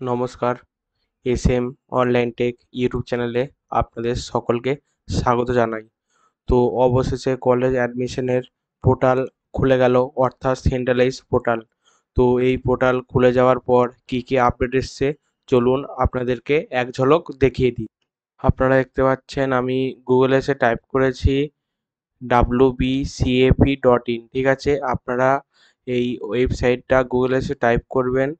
নমস্কার, SM online take YouTube চ্যানেলে আপনাদের সকলকে স্বাগত জানাই। তো অবশেষে কলেজ অ্যাডমিশনের পোর্টাল খুলে গেল, অর্থাৎ সেন্ট্রালাইজ পোর্টাল। তো এই পোর্টাল খুলে যাওয়ার পর কী কী আপডেট এসছে চলুন আপনাদেরকে এক ঝলক দেখিয়ে দিই। আপনারা দেখতে পাচ্ছেন আমি গুগলে এসে টাইপ করেছি wbcap.in, ঠিক আছে? আপনারা এই ওয়েবসাইটটা গুগলে এসে টাইপ করবেন,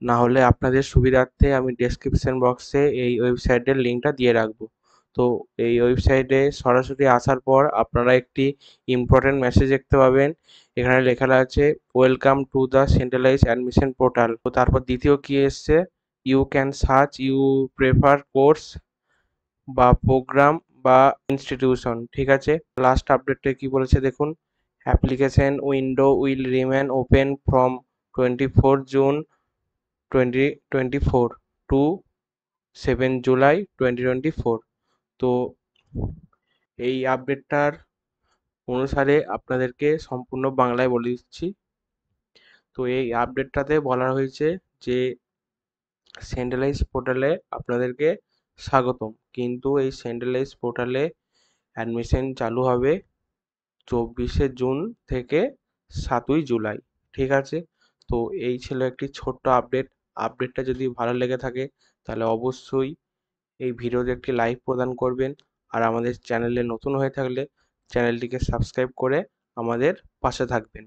না হলে আপনাদের সুবিধার্থে আমি ডেসক্রিপশন বক্সে এই ওয়েবসাইটের লিঙ্কটা দিয়ে রাখবো। তো এই ওয়েবসাইটে সরাসরি আসার পর আপনারা একটি ইম্পর্টেন্ট মেসেজ দেখতে পাবেন। এখানে লেখা আছে welcome to the centralize admission portal. তো তারপর দ্বিতীয় কি এসছে, you can search you prefer course বা প্রোগ্রাম বা ইনস্টিটিউশন, ঠিক আছে? লাস্ট আপডেটে কি বলেছে দেখুন, application window will remain open from 24 June 2024 to 7 July 2024। তো এই আপডেটটার অনুসারে আপনাদেরকে সম্পূর্ণ বাংলায় বলে দিচ্ছি। তো এই আপডেটটাতে বলা হয়েছে যে সেন্ট্রালাইজ পোর্টালে আপনাদেরকে স্বাগতম, কিন্তু এই সেন্ট্রালাইজ পোর্টালে অ্যাডমিশন চালু হবে 24 জুন থেকে 7 জুলাই, ঠিক আছে? তো এই ছিল একটি ছোট্ট আপডেট। আপডেটটা যদি ভালো লেগে থাকে তাহলে অবশ্যই এই ভিডিওতে একটি লাইক প্রদান করবেন, আর আমাদের চ্যানেলে নতুন হয়ে থাকলে চ্যানেলটিকে সাবস্ক্রাইব করে আমাদের পাশে থাকবেন।